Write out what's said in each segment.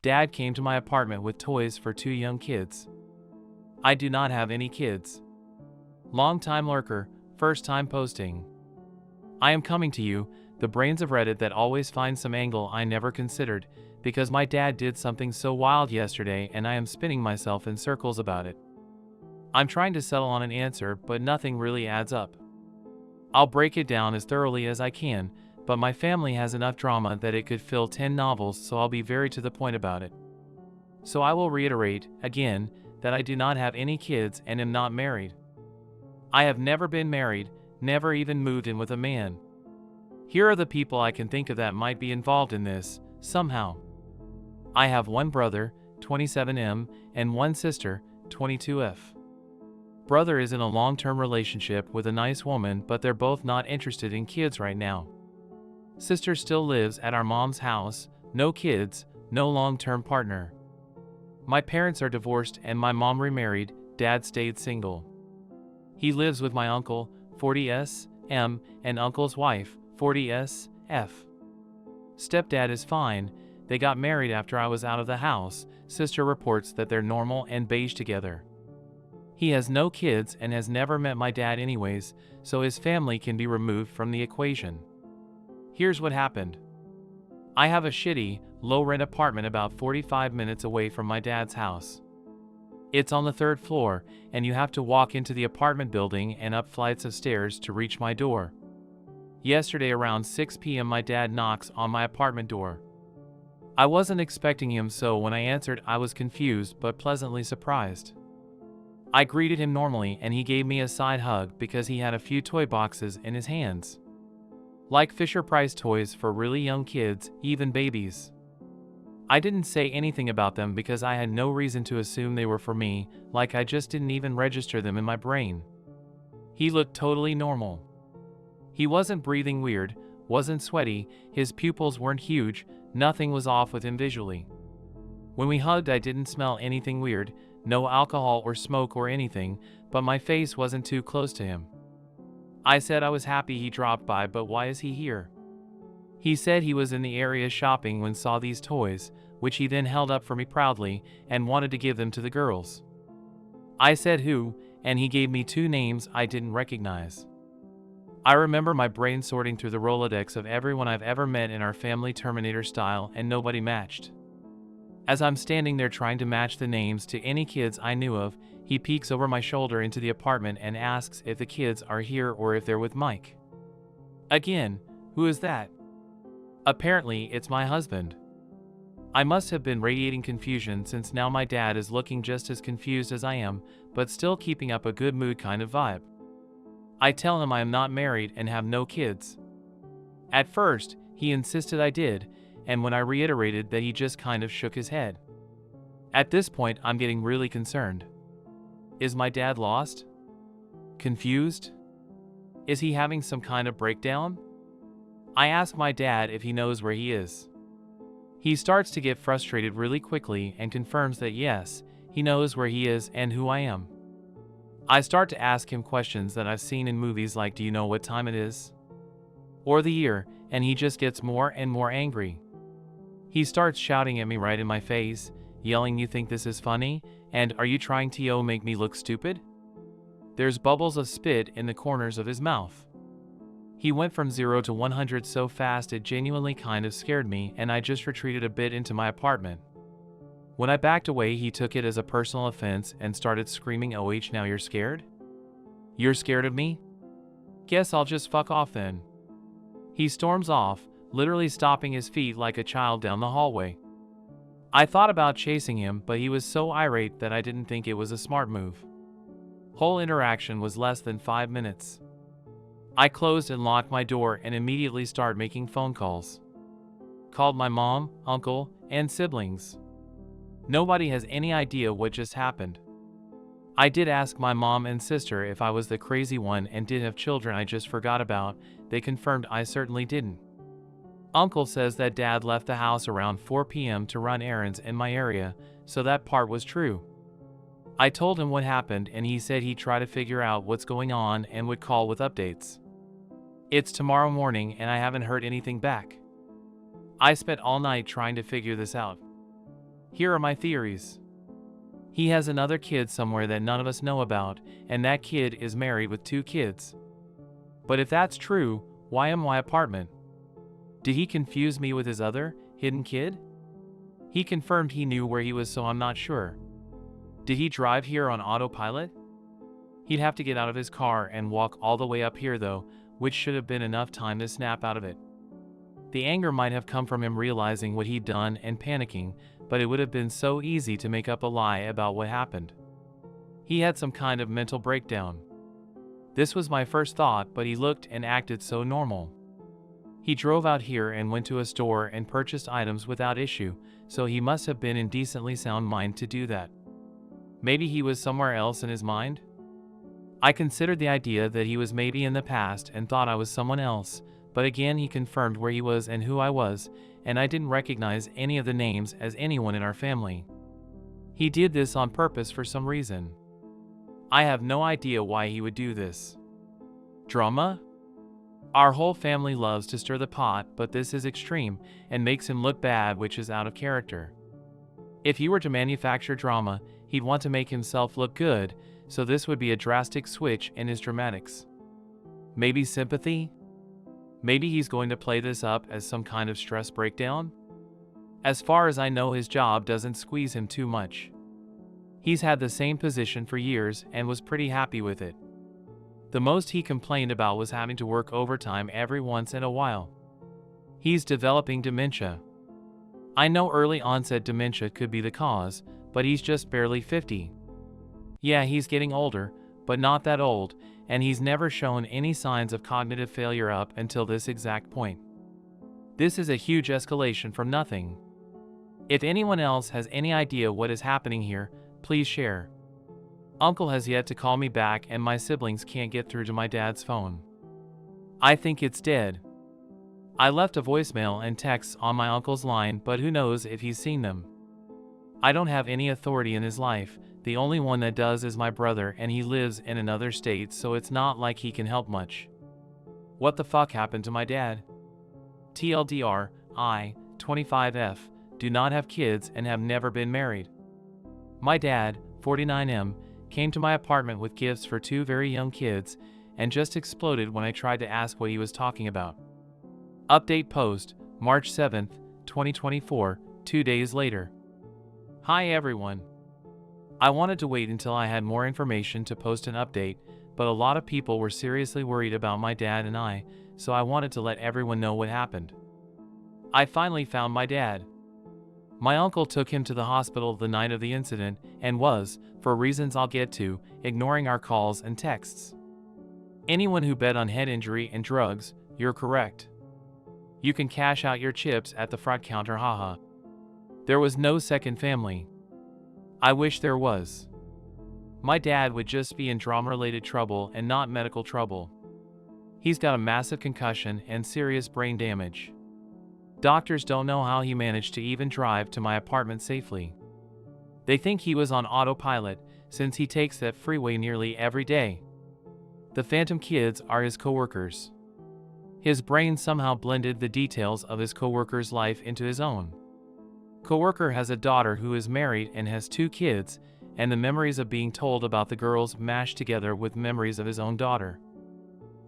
Dad came to my apartment with toys for 2 young kids. I do not have any kids. Long time lurker, first time posting. I am coming to you, the brains of Reddit that always find some angle I never considered, because my dad did something so wild yesterday and I am spinning myself in circles about it. I'm trying to settle on an answer, but nothing really adds up. I'll break it down as thoroughly as I can, but my family has enough drama that it could fill 10 novels, so I'll be very to the point about it. So I will reiterate, again, that I do not have any kids and am not married. I have never been married, never even moved in with a man. Here are the people I can think of that might be involved in this, somehow. I have one brother, 27M, and one sister, 22F. Brother is in a long-term relationship with a nice woman, but they're both not interested in kids right now. Sister still lives at our mom's house, no kids, no long-term partner. My parents are divorced and my mom remarried, dad stayed single. He lives with my uncle, 40S, M, and uncle's wife, 40S, F. Stepdad is fine, they got married after I was out of the house. Sister reports that they're normal and beige together. He has no kids and has never met my dad anyways, so his family can be removed from the equation. Here's what happened. I have a shitty, low-rent apartment about 45 minutes away from my dad's house. It's on the 3rd floor, and you have to walk into the apartment building and up flights of stairs to reach my door. Yesterday around 6 p.m. my dad knocks on my apartment door. I wasn't expecting him, so when I answered I was confused but pleasantly surprised. I greeted him normally and he gave me a side hug because he had a few toy boxes in his hands. Like Fisher-Price toys for really young kids, even babies. I didn't say anything about them because I had no reason to assume they were for me, like I just didn't even register them in my brain. He looked totally normal. He wasn't breathing weird, wasn't sweaty, his pupils weren't huge, nothing was off with him visually. When we hugged I didn't smell anything weird, no alcohol or smoke or anything, but my face wasn't too close to him. I said I was happy he dropped by, but why is he here? He said he was in the area shopping when saw these toys, which he then held up for me proudly, and wanted to give them to the girls. I said who, and he gave me 2 names I didn't recognize. I remember my brain sorting through the Rolodex of everyone I've ever met in our family Terminator style, and nobody matched. As I'm standing there trying to match the names to any kids I knew of, he peeks over my shoulder into the apartment and asks if the kids are here or if they're with Mike. Again, who is that? Apparently, it's my husband. I must have been radiating confusion since now my dad is looking just as confused as I am, but still keeping up a good mood kind of vibe. I tell him I am not married and have no kids. At first, he insisted I did, and when I reiterated that, he just kind of shook his head. At this point, I'm getting really concerned. Is my dad lost? Confused? Is he having some kind of breakdown? I ask my dad if he knows where he is. He starts to get frustrated really quickly and confirms that yes, he knows where he is and who I am. I start to ask him questions that I've seen in movies like, do you know what time it is? Or the year, and he just gets more and more angry. He starts shouting at me right in my face, yelling, "You think this is funny? And are you trying to make me look stupid?" There's bubbles of spit in the corners of his mouth. He went from 0 to 100 so fast it genuinely kind of scared me, and I just retreated a bit into my apartment. When I backed away, he took it as a personal offense and started screaming, "OH, now you're scared? You're scared of me? Guess I'll just fuck off then." He storms off, literally stomping his feet like a child down the hallway. I thought about chasing him, but he was so irate that I didn't think it was a smart move. Whole interaction was less than 5 minutes. I closed and locked my door and immediately started making phone calls. Called my mom, uncle, and siblings. Nobody has any idea what just happened. I did ask my mom and sister if I was the crazy one and did have children I just forgot about. They confirmed I certainly didn't. Uncle says that dad left the house around 4 p.m. to run errands in my area, so that part was true. I told him what happened and he said he'd try to figure out what's going on and would call with updates. It's tomorrow morning and I haven't heard anything back. I spent all night trying to figure this out. Here are my theories. He has another kid somewhere that none of us know about, and that kid is married with 2 kids. But if that's true, why am my apartment? Did he confuse me with his other, hidden kid? He confirmed he knew where he was, so I'm not sure. Did he drive here on autopilot? He'd have to get out of his car and walk all the way up here though, which should have been enough time to snap out of it. The anger might have come from him realizing what he'd done and panicking, but it would have been so easy to make up a lie about what happened. He had some kind of mental breakdown. This was my first thought, but he looked and acted so normal. He drove out here and went to a store and purchased items without issue, so he must have been in decently sound mind to do that. Maybe he was somewhere else in his mind? I considered the idea that he was maybe in the past and thought I was someone else, but again he confirmed where he was and who I was, and I didn't recognize any of the names as anyone in our family. He did this on purpose for some reason. I have no idea why he would do this. Drama? Our whole family loves to stir the pot, but this is extreme and makes him look bad, which is out of character. If he were to manufacture drama, he'd want to make himself look good, so this would be a drastic switch in his dramatics. Maybe sympathy? Maybe he's going to play this up as some kind of stress breakdown? As far as I know, his job doesn't squeeze him too much. He's had the same position for years and was pretty happy with it. The most he complained about was having to work overtime every once in a while. He's developing dementia. I know early onset dementia could be the cause, but he's just barely 50. Yeah, he's getting older, but not that old, and he's never shown any signs of cognitive failure up until this exact point. This is a huge escalation from nothing. If anyone else has any idea what is happening here, please share. Uncle has yet to call me back and my siblings can't get through to my dad's phone. I think it's dead. I left a voicemail and texts on my uncle's line, but who knows if he's seen them. I don't have any authority in his life. The only one that does is my brother, and he lives in another state, so it's not like he can help much. What the fuck happened to my dad? TLDR, I, 25F, do not have kids and have never been married. My dad, 49M, came to my apartment with gifts for 2 very young kids and just exploded when I tried to ask what he was talking about. Update post, March 7th, 2024, 2 days later. Hi everyone. I wanted to wait until I had more information to post an update, but a lot of people were seriously worried about my dad and I, so I wanted to let everyone know what happened. I finally found my dad. My uncle took him to the hospital the night of the incident and was, for reasons I'll get to, ignoring our calls and texts. Anyone who bet on head injury and drugs, you're correct. You can cash out your chips at the fraud counter, haha. There was no second family. I wish there was. My dad would just be in drama-related trouble and not medical trouble. He's got a massive concussion and serious brain damage. Doctors don't know how he managed to even drive to my apartment safely. They think he was on autopilot since he takes that freeway nearly every day. The phantom kids are his coworkers. His brain somehow blended the details of his coworker's life into his own. Coworker has a daughter who is married and has 2 kids, and the memories of being told about the girls mashed together with memories of his own daughter.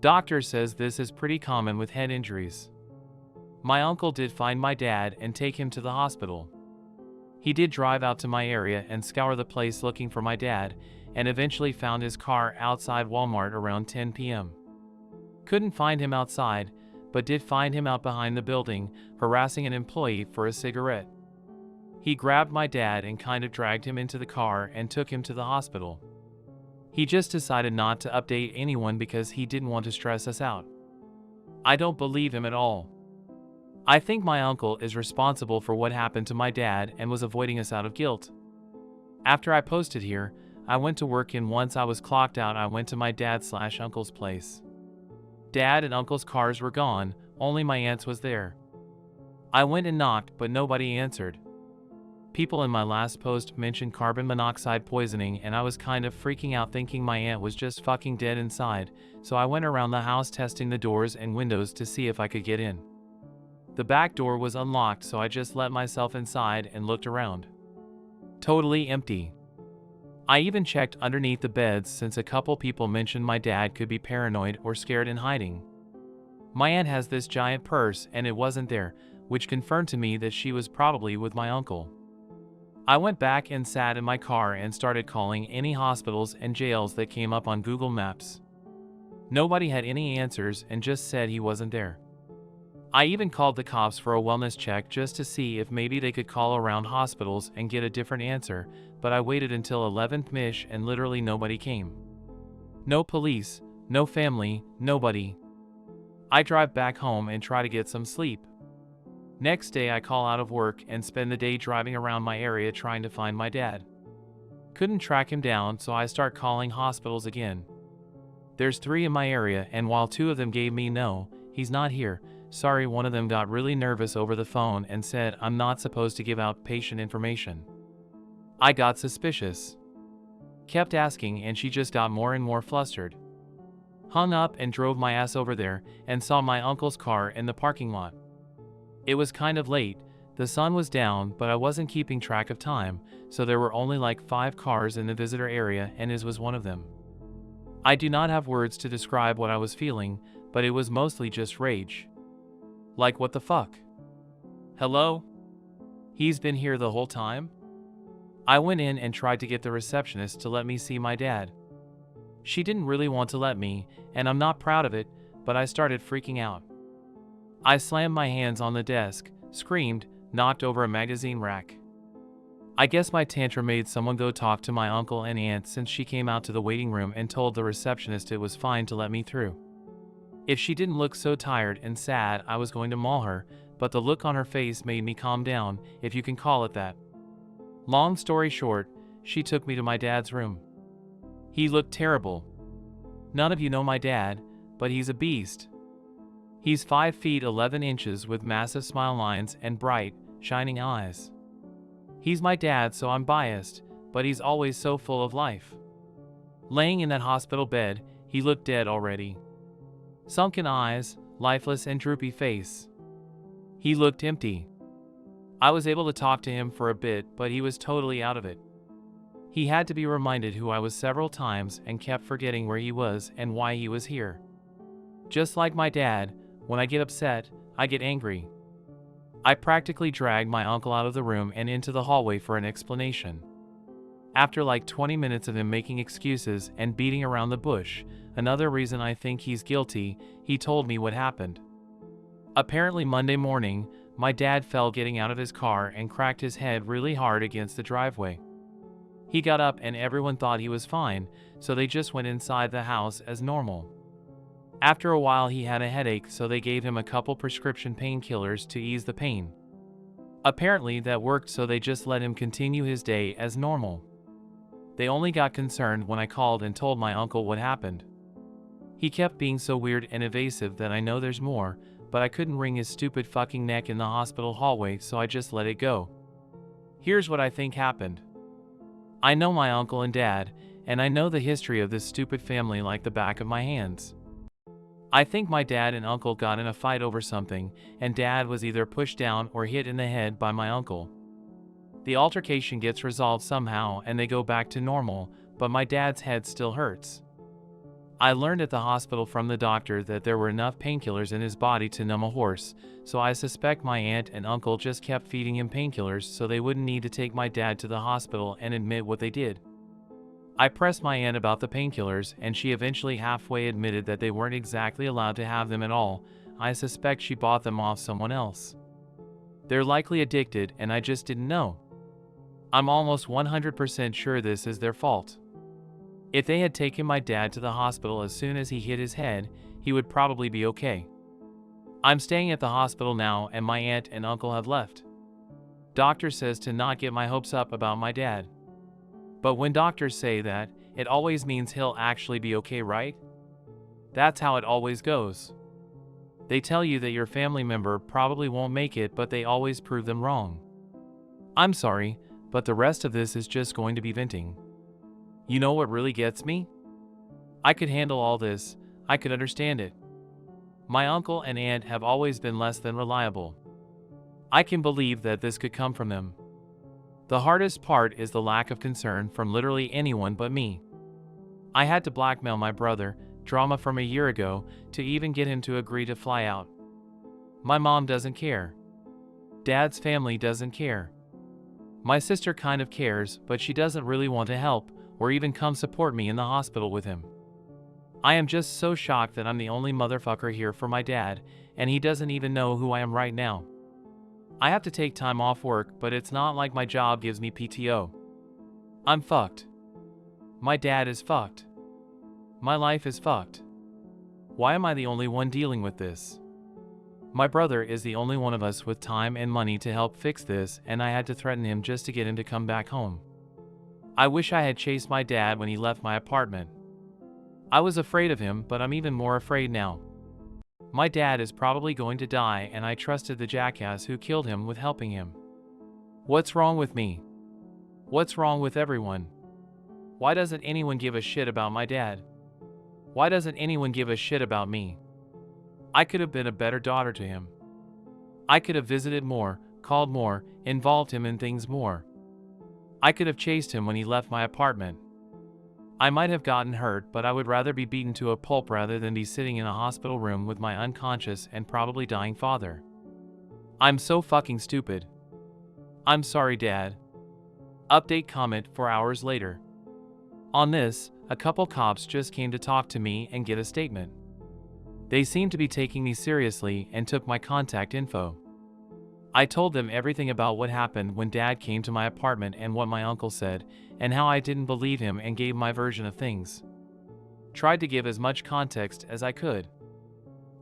Doctor says this is pretty common with head injuries. My uncle did find my dad and take him to the hospital. He did drive out to my area and scour the place looking for my dad, and eventually found his car outside Walmart around 10 p.m. Couldn't find him outside, but did find him out behind the building, harassing an employee for a cigarette. He grabbed my dad and kind of dragged him into the car and took him to the hospital. He just decided not to update anyone because he didn't want to stress us out. I don't believe him at all. I think my uncle is responsible for what happened to my dad and was avoiding us out of guilt. After I posted here, I went to work, and once I was clocked out, I went to my dad/uncle's place. Dad and uncle's cars were gone, only my aunt's was there. I went and knocked, but nobody answered. People in my last post mentioned carbon monoxide poisoning, and I was kind of freaking out thinking my aunt was just fucking dead inside, so I went around the house testing the doors and windows to see if I could get in. The back door was unlocked, so I just let myself inside and looked around. Totally empty. I even checked underneath the beds since a couple people mentioned my dad could be paranoid or scared and hiding. My aunt has this giant purse and it wasn't there, which confirmed to me that she was probably with my uncle. I went back and sat in my car and started calling any hospitals and jails that came up on Google Maps. Nobody had any answers and just said he wasn't there. I even called the cops for a wellness check just to see if maybe they could call around hospitals and get a different answer, but I waited until 11th mish and literally nobody came. No police, no family, nobody. I drive back home and try to get some sleep. Next day I call out of work and spend the day driving around my area trying to find my dad. Couldn't track him down, so I start calling hospitals again. There's 3 in my area, and while 2 of them gave me no, he's not here, sorry, one of them got really nervous over the phone and said I'm not supposed to give out patient information. I got suspicious. Kept asking and she just got more and more flustered. Hung up and drove my ass over there and saw my uncle's car in the parking lot. It was kind of late, the sun was down, but I wasn't keeping track of time, so there were only like 5 cars in the visitor area and his was one of them. I do not have words to describe what I was feeling, but it was mostly just rage. Like, what the fuck? Hello? He's been here the whole time? I went in and tried to get the receptionist to let me see my dad. She didn't really want to let me, and I'm not proud of it, but I started freaking out. I slammed my hands on the desk, screamed, knocked over a magazine rack. I guess my tantrum made someone go talk to my uncle and aunt since she came out to the waiting room and told the receptionist it was fine to let me through. If she didn't look so tired and sad, I was going to maul her, but the look on her face made me calm down, if you can call it that. Long story short, she took me to my dad's room. He looked terrible. None of you know my dad, but he's a beast. He's 5 feet 11 inches with massive smile lines and bright, shining eyes. He's my dad, so I'm biased, but he's always so full of life. Laying in that hospital bed, he looked dead already. Sunken eyes, lifeless and droopy face. He looked empty. I was able to talk to him for a bit, but he was totally out of it. He had to be reminded who I was several times and kept forgetting where he was and why he was here. Just like my dad, when I get upset, I get angry. I practically dragged my uncle out of the room and into the hallway for an explanation. After like 20 minutes of him making excuses and beating around the bush, another reason I think he's guilty, he told me what happened. Apparently Monday morning, my dad fell getting out of his car and cracked his head really hard against the driveway. He got up and everyone thought he was fine, so they just went inside the house as normal. After a while he had a headache, so they gave him a couple prescription painkillers to ease the pain. Apparently that worked, so they just let him continue his day as normal. They only got concerned when I called and told my uncle what happened. He kept being so weird and evasive that I know there's more, but I couldn't wring his stupid fucking neck in the hospital hallway, so I just let it go. Here's what I think happened. I know my uncle and dad, and I know the history of this stupid family like the back of my hands. I think my dad and uncle got in a fight over something, and dad was either pushed down or hit in the head by my uncle. The altercation gets resolved somehow and they go back to normal, but my dad's head still hurts. I learned at the hospital from the doctor that there were enough painkillers in his body to numb a horse, so I suspect my aunt and uncle just kept feeding him painkillers so they wouldn't need to take my dad to the hospital and admit what they did. I pressed my aunt about the painkillers and she eventually halfway admitted that they weren't exactly allowed to have them at all. I suspect she bought them off someone else. They're likely addicted and I just didn't know. I'm almost 100% sure this is their fault. If they had taken my dad to the hospital as soon as he hit his head, he would probably be okay. I'm staying at the hospital now and my aunt and uncle have left. Doctor says to not get my hopes up about my dad. But when doctors say that, it always means he'll actually be okay, right? That's how it always goes. They tell you that your family member probably won't make it, but they always prove them wrong. I'm sorry, but the rest of this is just going to be venting. You know what really gets me? I could handle all this, I could understand it. My uncle and aunt have always been less than reliable. I can believe that this could come from them. The hardest part is the lack of concern from literally anyone but me. I had to blackmail my brother, drama from a year ago, to even get him to agree to fly out. My mom doesn't care. Dad's family doesn't care. My sister kind of cares, but she doesn't really want to help, or even come support me in the hospital with him. I am just so shocked that I'm the only motherfucker here for my dad, and he doesn't even know who I am right now. I have to take time off work, but it's not like my job gives me PTO. I'm fucked. My dad is fucked. My life is fucked. Why am I the only one dealing with this? My brother is the only one of us with time and money to help fix this, and I had to threaten him just to get him to come back home. I wish I had chased my dad when he left my apartment. I was afraid of him, but I'm even more afraid now. My dad is probably going to die, and I trusted the jackass who killed him with helping him. What's wrong with me? What's wrong with everyone? Why doesn't anyone give a shit about my dad? Why doesn't anyone give a shit about me? I could have been a better daughter to him. I could have visited more, called more, involved him in things more. I could have chased him when he left my apartment. I might have gotten hurt, but I would rather be beaten to a pulp rather than be sitting in a hospital room with my unconscious and probably dying father. I'm so fucking stupid. I'm sorry, Dad. Update comment 4 hours later. On this, a couple cops just came to talk to me and get a statement. They seemed to be taking me seriously and took my contact info. I told them everything about what happened when Dad came to my apartment and what my uncle said, and how I didn't believe him and gave my version of things. Tried to give as much context as I could.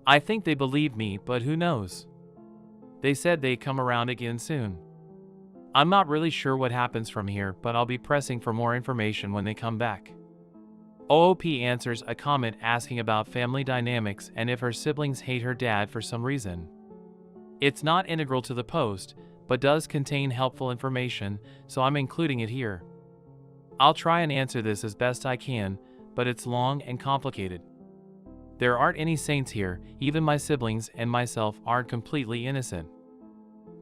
I think they believed me, but who knows? They said they'd come around again soon. I'm not really sure what happens from here, but I'll be pressing for more information when they come back. OOP answers a comment asking about family dynamics and if her siblings hate her dad for some reason. It's not integral to the post, but does contain helpful information, so I'm including it here. I'll try and answer this as best I can, but it's long and complicated. There aren't any saints here, even my siblings and myself aren't completely innocent.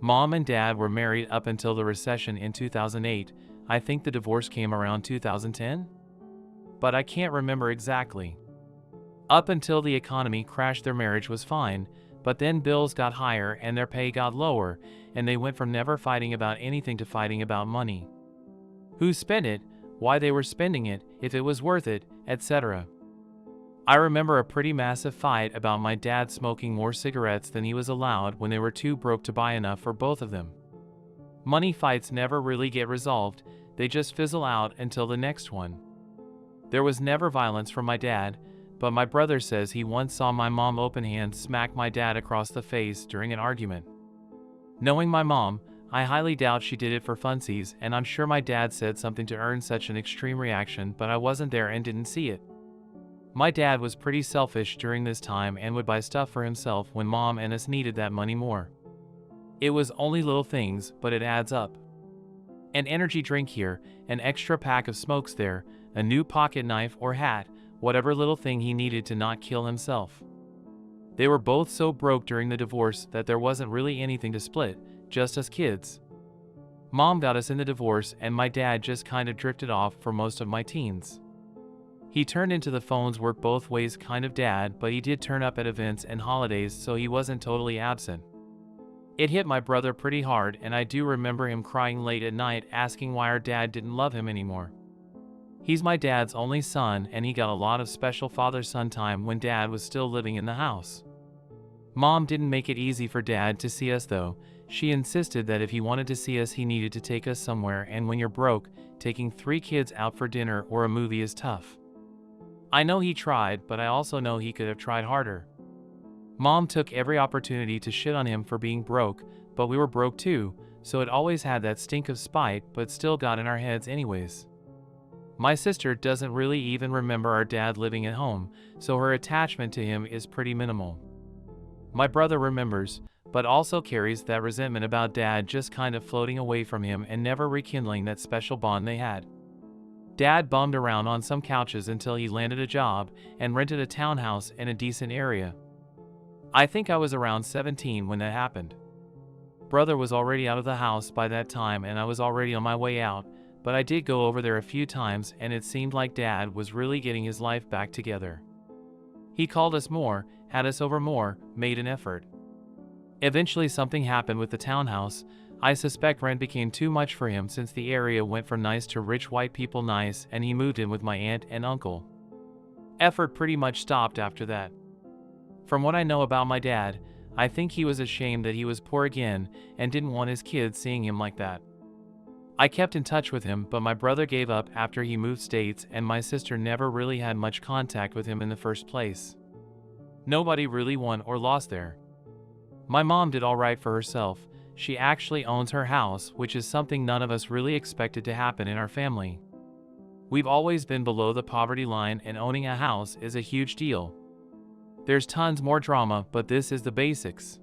Mom and Dad were married up until the recession in 2008, I think the divorce came around 2010? But I can't remember exactly. Up until the economy crashed, their marriage was fine, but then bills got higher and their pay got lower, and they went from never fighting about anything to fighting about money. Who spent it, why they were spending it, if it was worth it, etc. I remember a pretty massive fight about my dad smoking more cigarettes than he was allowed when they were too broke to buy enough for both of them. Money fights never really get resolved, they just fizzle out until the next one. There was never violence from my dad, but my brother says he once saw my mom open hand smack my dad across the face during an argument. Knowing my mom, I highly doubt she did it for funsies, and I'm sure my dad said something to earn such an extreme reaction, but I wasn't there and didn't see it. My dad was pretty selfish during this time and would buy stuff for himself when mom and us needed that money more. It was only little things, but it adds up. An energy drink here, an extra pack of smokes there, a new pocket knife or hat, whatever little thing he needed to not kill himself. They were both so broke during the divorce that there wasn't really anything to split, just us kids. Mom got us in the divorce and my dad just kind of drifted off for most of my teens. He turned into the phones work both ways kind of dad, but he did turn up at events and holidays, so he wasn't totally absent. It hit my brother pretty hard, and I do remember him crying late at night asking why our dad didn't love him anymore. He's my dad's only son, and he got a lot of special father-son time when Dad was still living in the house. Mom didn't make it easy for Dad to see us though. She insisted that if he wanted to see us he needed to take us somewhere, and when you're broke, taking 3 kids out for dinner or a movie is tough. I know he tried, but I also know he could have tried harder. Mom took every opportunity to shit on him for being broke, but we were broke too, so it always had that stink of spite, but still got in our heads anyways. My sister doesn't really even remember our dad living at home, so her attachment to him is pretty minimal. My brother remembers, but also carries that resentment about Dad just kind of floating away from him and never rekindling that special bond they had. Dad bummed around on some couches until he landed a job and rented a townhouse in a decent area. I think I was around 17 when that happened. Brother was already out of the house by that time and I was already on my way out, but I did go over there a few times and it seemed like Dad was really getting his life back together. He called us more, had us over more, made an effort. Eventually something happened with the townhouse. I suspect rent became too much for him since the area went from nice to rich white people nice and he moved in with my aunt and uncle. Effort pretty much stopped after that. From what I know about my dad, I think he was ashamed that he was poor again and didn't want his kids seeing him like that. I kept in touch with him, but my brother gave up after he moved states and my sister never really had much contact with him in the first place. Nobody really won or lost there. My mom did all right for herself. She actually owns her house, which is something none of us really expected to happen in our family. We've always been below the poverty line and owning a house is a huge deal. There's tons more drama, but this is the basics.